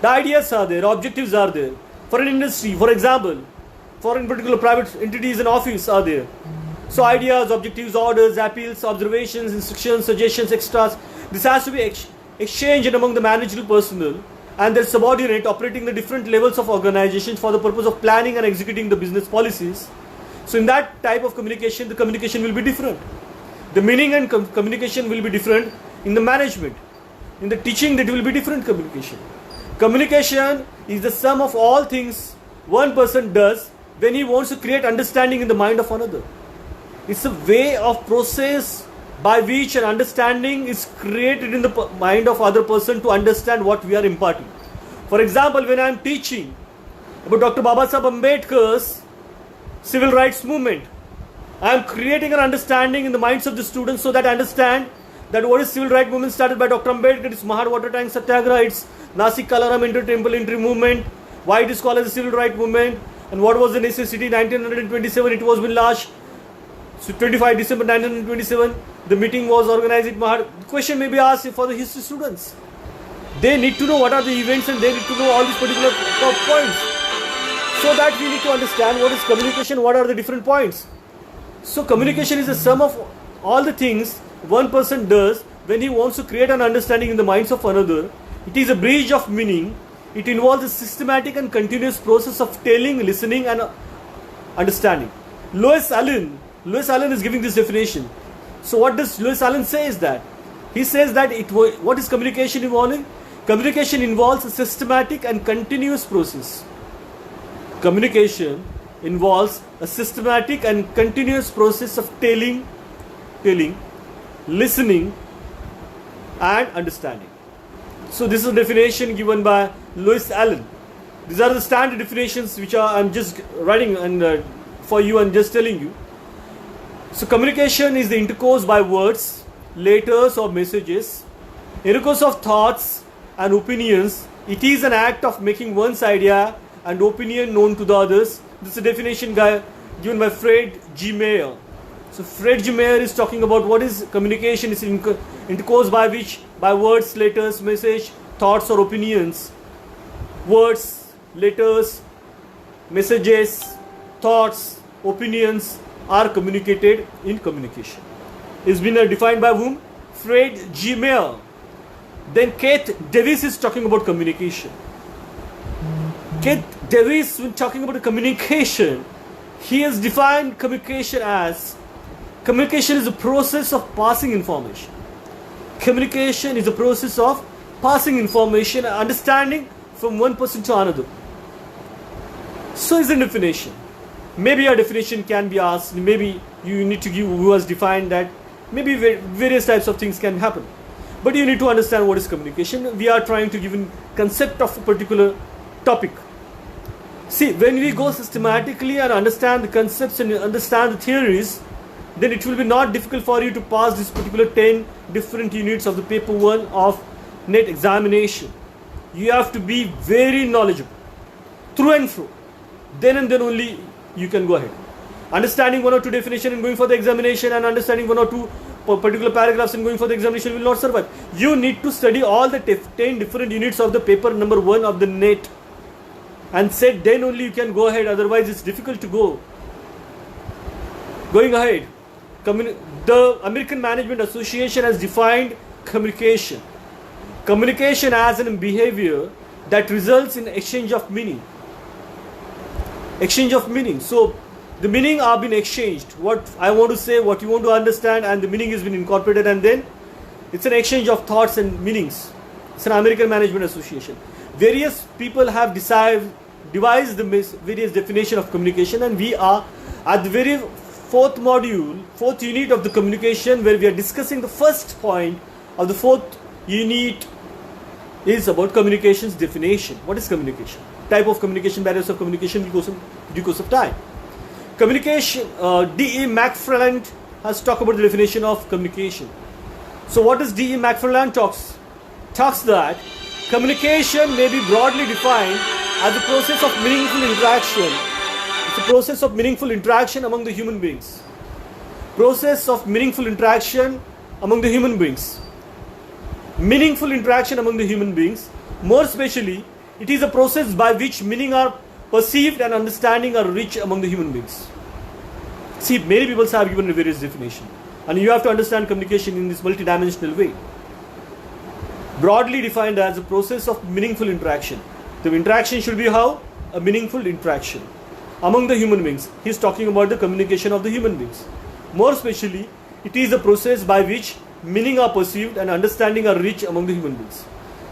The ideas are there, objectives are there. For an industry, for example, for in particular private entities and office are there. So ideas, objectives, orders, appeals, observations, instructions, suggestions, extras. This has to be exchanged among the managerial personnel and their subordinate operating the different levels of organizations for the purpose of planning and executing the business policies. So in that type of communication, the communication will be different. The meaning and communication will be different in the management. In the teaching, that will be different communication. Communication is the sum of all things one person does when he wants to create understanding in the mind of another. It's a way of process by which an understanding is created in the mind of other person to understand what we are imparting. For example, when I am teaching about Dr. Babasaheb Ambedkar's civil rights movement, I am creating an understanding in the minds of the students so that I understand that what is civil rights movement started by Dr. Ambedkar, it's Mahad Water Tank Satyagraha, it's Nasik Kalaram Inter-Temple Entry movement, why it is called as a civil rights movement, and what was the necessity. 1927 it was been launched. So 25 December 1927 the meeting was organized at Mahad. The question may be asked for the history students. They need to know what are the events and they need to know all these particular points. So that we need to understand what is communication, what are the different points. So communication is the sum of all the things one person does when he wants to create an understanding in the minds of another. It is a bridge of meaning. It involves a systematic and continuous process of telling, listening and understanding. Lewis Allen is giving this definition. So what does Lewis Allen say is that? He says that what is communication involving? Communication involves a systematic and continuous process. Communication involves a systematic and continuous process of telling, listening and understanding. So this is a definition given by Lewis Allen. These are the standard definitions which I'm just writing and for you and just telling you. So communication is the intercourse by words, letters or messages, intercourse of thoughts and opinions. It is an act of making one's idea and opinion known to the others. This is a definition given by Fred G. Mayer. So Fred G. Mayer is talking about what is communication. It's intercourse by words, letters, message, thoughts or opinions. words, letters, messages, thoughts, opinions are communicated in communication. It's been defined by whom? Fred G. Mayer. Then Keith Davis is talking about communication. Keith Davis, when talking about communication, he has defined communication as communication is a process of passing information. Communication is a process of passing information and understanding from one person to another. So is the definition. Maybe a definition can be asked, maybe you need to give who has defined that, maybe various types of things can happen. But you need to understand what is communication. We are trying to give a concept of a particular topic. See, when we go systematically and understand the concepts and understand the theories, then it will be not difficult for you to pass this particular 10 different units of the paper 1 of NET examination. You have to be very knowledgeable through and through. Then and then only you can go ahead. Understanding one or two definitions and going for the examination, and understanding one or two particular paragraphs and going for the examination will not survive. You need to study all the 10 different units of the paper number 1 of the NET and said then only you can go ahead, otherwise it's difficult to go. Going ahead, the American Management Association has defined communication. Communication as a behavior that results in exchange of meaning. Exchange of meaning. So the meaning are being exchanged. What I want to say, what you want to understand, and the meaning has been incorporated, and then it's an exchange of thoughts and meanings. It's an American Management Association. Various people have devised the various definition of communication, and we are at the very fourth unit of the communication, where we are discussing the first point of the fourth unit is about communication's definition. What is communication? Type of communication, barriers of communication, due course of time. Communication, D.E. McFarland has talked about the definition of communication. So what does D.E. McFarland talks that communication may be broadly defined as a process of meaningful interaction. It's a process of meaningful interaction among the human beings. Process of meaningful interaction among the human beings. Meaningful interaction among the human beings. More especially, it is a process by which meaning are perceived and understanding are reached among the human beings. See, many people have given various definitions, and you have to understand communication in this multidimensional way. Broadly defined as a process of meaningful interaction. The interaction should be how? A meaningful interaction among the human beings. He is talking about the communication of the human beings. More especially, it is a process by which meaning are perceived and understanding are reached among the human beings.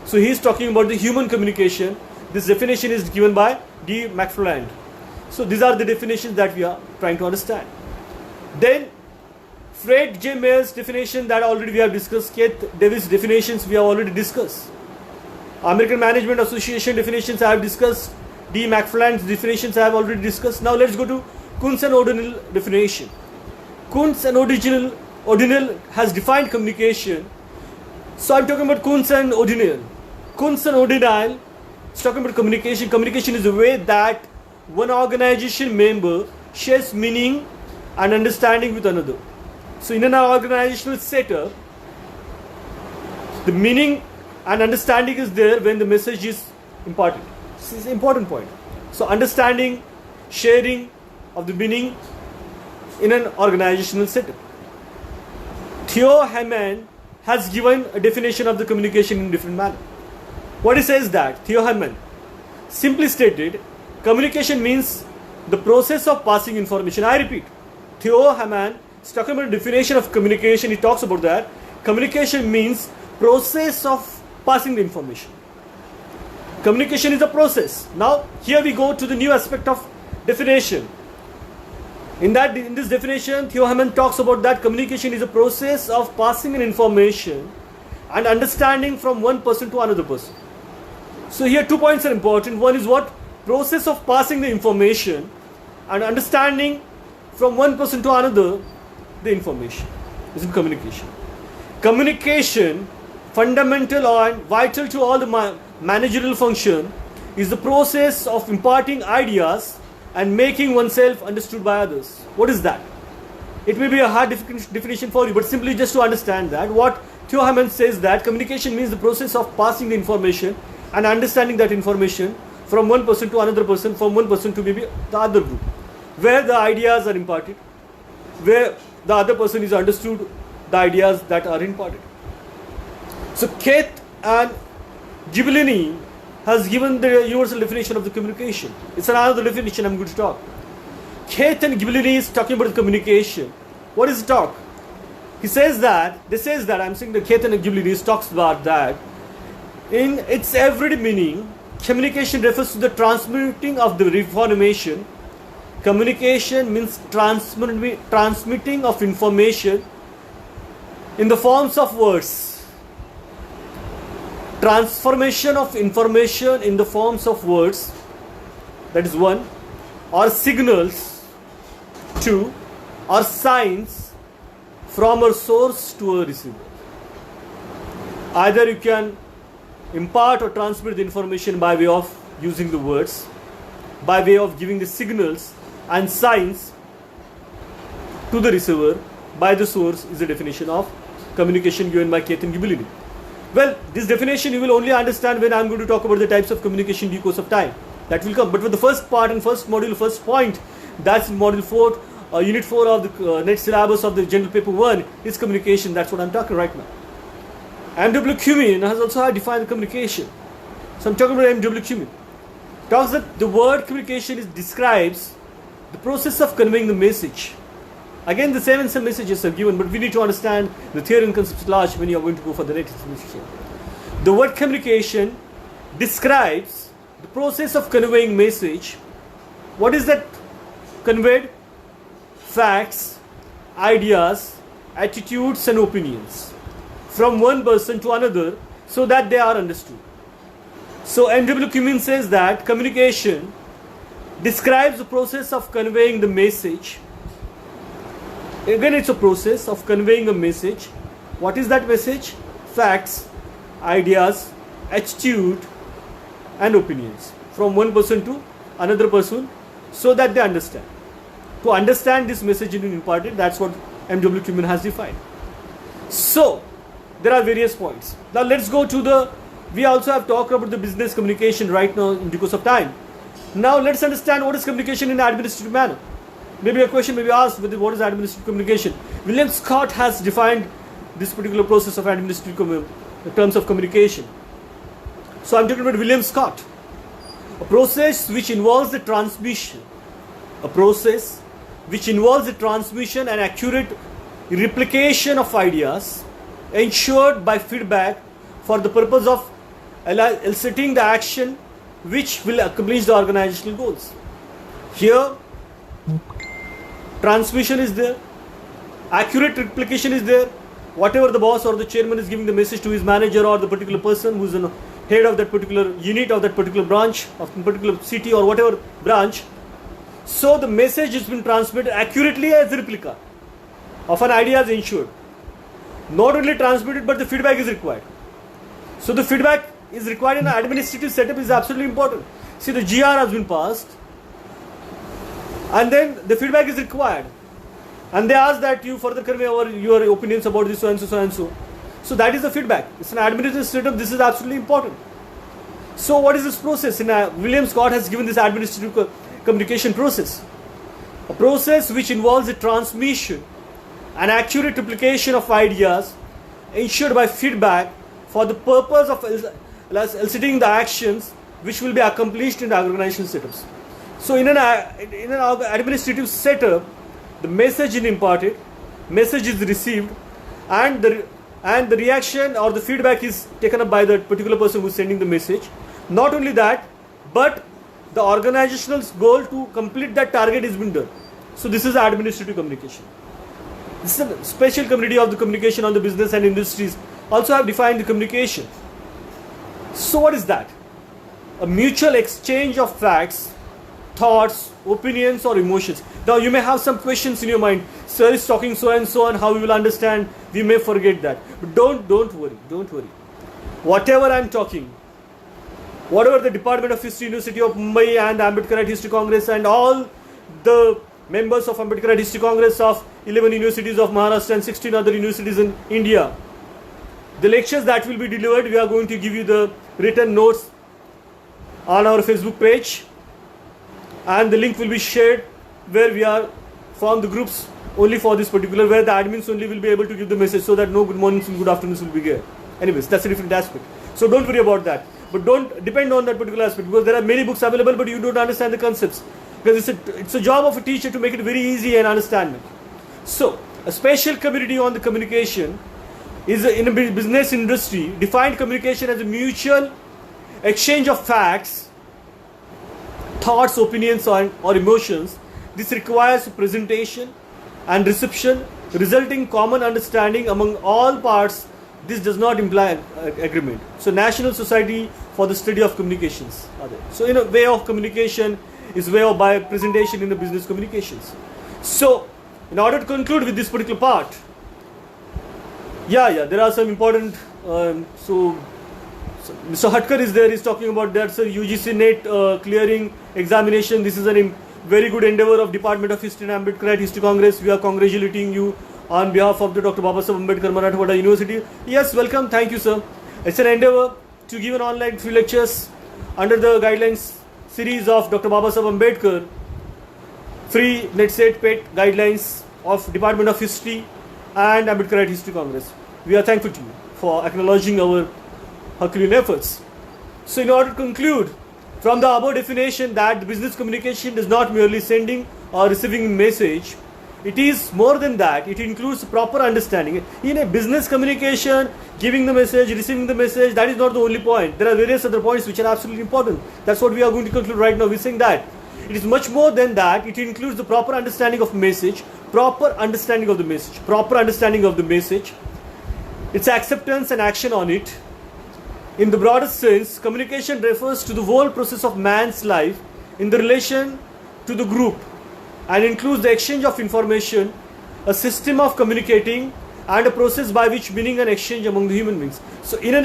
So he is talking about the human communication. This definition is given by D. McFarland. So these are the definitions that we are trying to understand. Then Fred J. Mayer's definition that already we have discussed. Keith Davis definitions we have already discussed. American Management Association definitions I have discussed. D. McFarland's definitions I have already discussed. Now let's go to Kuntz and O'Donnell definition. Kuntz and O'Donnell has defined communication. So I'm talking about Kuntz and O'Donnell. Kuntz and O'Donnell is talking about communication. Communication is a way that one organization member shares meaning and understanding with another. So in an organizational setup, the meaning and understanding is there when the message is imparted. This is an important point. So understanding, sharing of the meaning in an organizational setup. Theo Hamann has given a definition of the communication in a different manner. What he says that, Theo Hamann, simply stated, communication means the process of passing information. I repeat, Theo Hamann is talking about the definition of communication. He talks about that. Communication means process of passing the information. Communication is a process. Now, here we go to the new aspect of definition. In this definition, Theo Hamann talks about that communication is a process of passing an information and understanding from one person to another person. So here 2 points are important. One is what? Process of passing the information and understanding from one person to another the information. This is communication. Communication, fundamental and vital to all the managerial function, is the process of imparting ideas and making oneself understood by others. What is that? It may be a hard definition for you, but simply just to understand that, what Theo Hamann says that communication means the process of passing the information and understanding that information from one person to another person, from one person to maybe the other group, where the ideas are imparted, where the other person is understood the ideas that are imparted. So Keth and Ghibellini has given the universal definition of the communication. It's another definition I'm going to talk. Keth and Ghibellini is talking about the communication. What is talk? They says that, I'm saying that Keth and Ghibellini talks about that. In its everyday meaning, communication refers to the transmitting of the information. Communication means transmitting of information in the forms of words. Transformation of information in the forms of words, that is one, or signals, two, or signs from a source to a receiver. Either you can impart or transmit the information by way of using the words, by way of giving the signals and signs to the receiver by the source, is the definition of communication given by Keth and Ghibellini. Well, this definition you will only understand when I am going to talk about the types of communication in due course of time. That will come. But for the first part and first module, first point, that's in module 4, unit 4 of the net syllabus of the general paper 1 is communication. That's what I'm talking right now. M.W. Cumming has also defined the communication. So I'm talking about M.W. Cumming. Talks that the word communication describes the process of conveying the message. Again, the same messages are given, but we need to understand the theory and concepts large when you are going to go for the next definition. The word communication describes the process of conveying message. What is that conveyed? Facts, ideas, attitudes and opinions from one person to another so that they are understood. So M.W. Cumming says that communication describes the process of conveying the message. Again, it's a process of conveying a message. What is that message? Facts, ideas, attitude and opinions from one person to another person so that they understand. To understand this message in imparted, that's what M.W. Cumming has defined. So, there are various points. Now let's go to we also have talked about the business communication right now in due course of time. Now let's understand what is communication in an administrative manner. Maybe a question may be asked, what is administrative communication? William Scott has defined this particular process of administrative terms of communication. So I'm talking about William Scott. A process which involves the transmission. A process which involves the transmission and accurate replication of ideas ensured by feedback for the purpose of eliciting the action which will accomplish the organizational goals. Here, transmission is there, accurate replication is there. Whatever the boss or the chairman is giving the message to his manager or the particular person who is the head of that particular unit of that particular branch of the particular city or whatever branch. So the message has been transmitted accurately as a replica of an idea is ensured. Not only transmitted, but the feedback is required. So the feedback is required in an administrative setup is absolutely important. See, the GR has been passed and then the feedback is required. And they ask that you further convey your opinions about this so and so, so and so. So that is the feedback. It's an administrative setup. This is absolutely important. So what is this process? William Scott has given this administrative communication process. A process which involves the transmission and accurate replication of ideas ensured by feedback for the purpose of eliciting the actions which will be accomplished in the organizational setups. So in an administrative setup, the message is imparted, message is received, and the reaction or the feedback is taken up by the particular person who is sending the message. Not only that, but the organizational goal to complete that target is been done. So this is administrative communication. This is a special community of the communication on the business and industries. Also have defined the communication. So what is that? A mutual exchange of facts, thoughts, opinions or emotions. Now you may have some questions in your mind. Sir is talking so and so and how we will understand. We may forget that. But don't worry. Whatever I am talking, whatever the Department of History, University of Mumbai and Ambedkarite History Congress and all the members of Ambedkarite History Congress of 11 universities of Maharashtra and 16 other universities in India, the lectures that will be delivered, we are going to give you the written notes on our Facebook page, and the link will be shared where we are formed the groups only for this particular, where the admins only will be able to give the message, so that no good mornings and good afternoons will be there. Anyways, that's a different aspect. So don't worry about that. But don't depend on that particular aspect, because there are many books available, but you don't understand the concepts. Because it's a job of a teacher to make it very easy and understandable. So, a special community on the communication is in a business industry defined communication as a mutual exchange of facts, thoughts, opinions, or emotions. This requires presentation and reception, resulting common understanding among all parts. This does not imply agreement. So, National Society for the Study of Communications are there. So, in a way of communication is way of by presentation in the business communications. So, in order to conclude with this particular part, there are some important. So Mr. Hatkar is there. He's talking about that. So UGC NET clearing examination. This is a very good endeavor of Department of History and Ambedkarite History Congress. We are congratulating you on behalf of the Dr. Babasaheb Ambedkar Marathwada University. Yes, welcome. Thank you, sir. It's an endeavor to give an online free lectures under the guidelines series of Dr. Babasaheb Ambedkar, free net set pet guidelines of Department of History and Ambedkarite History Congress. We are thankful to you for acknowledging our Herculean efforts. So, in order to conclude, from the above definition that the business communication is not merely sending or receiving a message, it is more than that. It includes proper understanding. In a business communication, giving the message, receiving the message, that is not the only point. There are various other points which are absolutely important. That's what we are going to conclude right now. We're saying that it is much more than that. It includes the proper understanding of message, proper understanding of the message, its acceptance and action on it. In the broadest sense, communication refers to the whole process of man's life in the relation to the group, and includes the exchange of information, a system of communicating, and a process by which meaning and exchange among the human beings. So in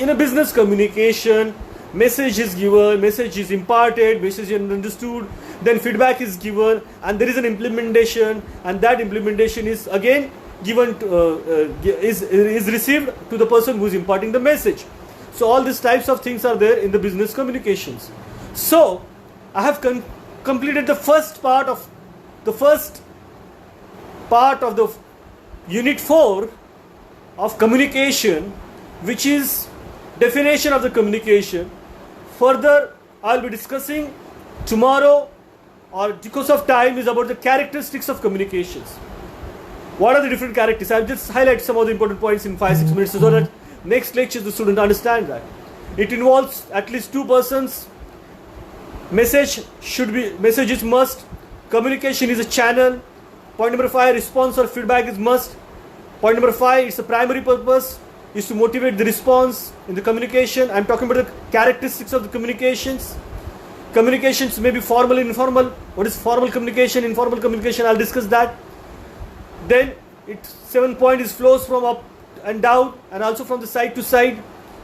a business communication, message is given, message is imparted, message is understood, then feedback is given, and there is an implementation, and that implementation is again given to, is received to the person who is imparting the message. So all these types of things are there in the business communications. So I have completed the first part of the unit 4 of communication, which is definition of the communication. Further, I will be discussing tomorrow, or because of time, is about the characteristics of communications. What are the different characteristics? I have just highlighted some of the important points in 5-6 minutes, so that next lecture the student understand that. It involves at least 2 persons. Message is must. Communication is a channel. Point number 5, response or feedback is must. Point number 5, it's a primary purpose is to motivate the response in the communication. I'm talking about the characteristics of the communications. Communications may be formal and informal. What is formal communication, informal communication? I'll discuss that. Then 7 point is flows from up and down, and also from the side to side.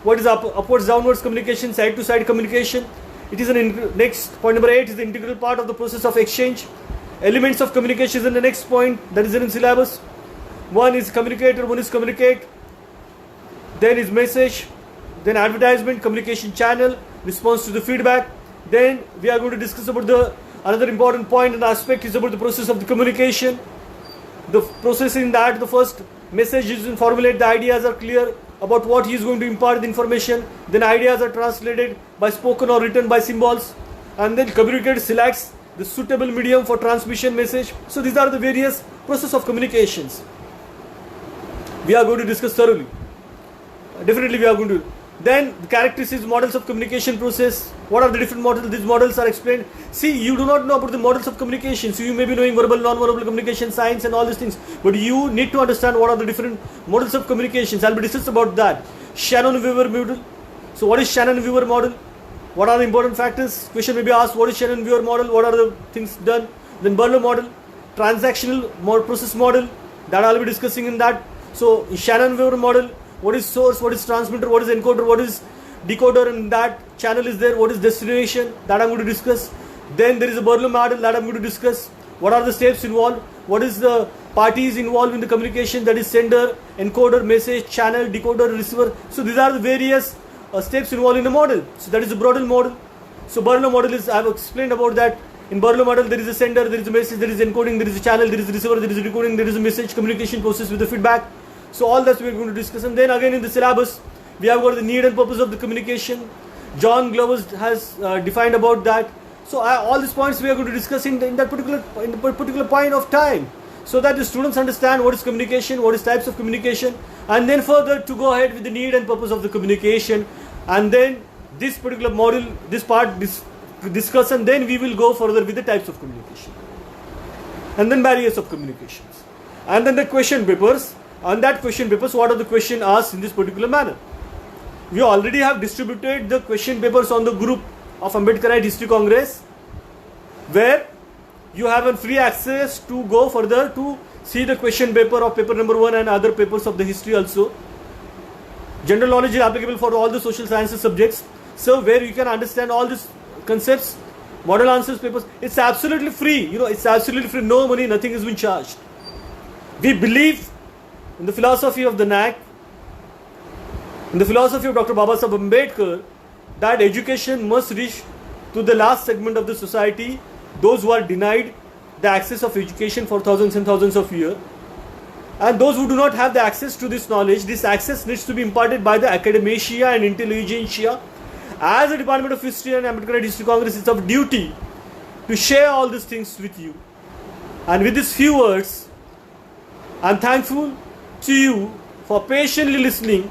What is upwards downwards communication, side to side communication? It is next point number 8 is the integral part of the process of exchange. Elements of communication is in the next point, that is in syllabus. One is communicator, one is communicate, then is message, then advertisement, communication channel, response to the feedback. Then we are going to discuss about another important point and aspect is about the process of the communication. The process in that the first message is to formulate, the ideas are clear about what he is going to impart the information, then ideas are translated by spoken or written by symbols, and then communicator selects the suitable medium for transmission message. So these are the various process of communications we are going to discuss thoroughly. Definitely we are going to. Then the characteristics, models of communication process. What are the different models? These models are explained. See, you do not know about the models of communication. So you may be knowing verbal, non-verbal communication, science and all these things. But you need to understand what are the different models of communications. I'll be discussing about that. Shannon-Weaver model. So what is Shannon-Weaver model? What are the important factors? Question may be asked, what is Shannon-Weaver model? What are the things done? Then Bernoulli model. Transactional process model. That I'll be discussing in that. So Shannon-Weaver model. What is source, what is transmitter, what is encoder, what is decoder, and that channel is there, what is destination, that I'm going to discuss. Then there is a Bernoulli model that I'm going to discuss. What are the steps involved, what is the parties involved in the communication, that is sender, encoder, message, channel, decoder, receiver. So these are the various steps involved in a model. So that is the Brodel model. So Barlow model is, I have explained about that. In Barlow model, there is a sender, there is a message, there is encoding, there is a channel, there is a receiver, there is a decoding, there is a message communication process with the feedback. So all that we are going to discuss. And then again in the syllabus, we have got the need and purpose of the communication. John Glover has defined about that. So all these points we are going to discuss in that particular point of time, so that the students understand what is communication, what is types of communication, and then further to go ahead with the need and purpose of the communication. And then this particular module, this part discuss, and then we will go further with the types of communication, and then barriers of communications, and then the question papers. On that question papers, what are the question asked in this particular manner? We already have distributed the question papers on the group of Ambedkarite History Congress, where you have a free access to go further to see the question paper of paper number 1 and other papers of the history also. General knowledge is applicable for all the social sciences subjects. So where you can understand all these concepts, model answers papers. It's absolutely free. It's absolutely free. No money, nothing has been charged. We believe in the philosophy of the NAAC, in the philosophy of Dr. Babasaheb Ambedkar, that education must reach to the last segment of the society, those who are denied the access of education for thousands and thousands of years, and those who do not have the access to this knowledge. This access needs to be imparted by the academia and intelligentsia. As a Department of History and Ambedkarite History Congress, it's our duty to share all these things with you. And with these few words, I'm thankful to you for patiently listening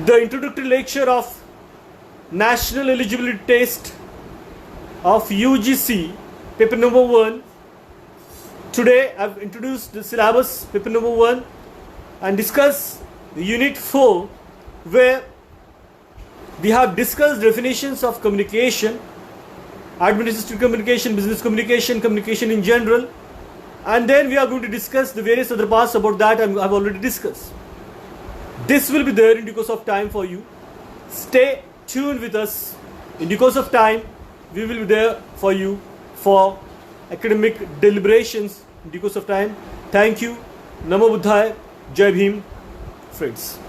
the introductory lecture of National Eligibility Test of UGC, paper number 1. Today I've introduced the syllabus, paper number 1, and discussed the unit 4, where we have discussed definitions of communication, administrative communication, business communication, communication in general, and then we are going to discuss the various other parts about that I've already discussed. This will be there in due course of time for you. Stay tuned with us. In due course of time, we will be there for you for academic deliberations in due course of time. Thank you. Namo Buddhaya. Jai Bhim, friends.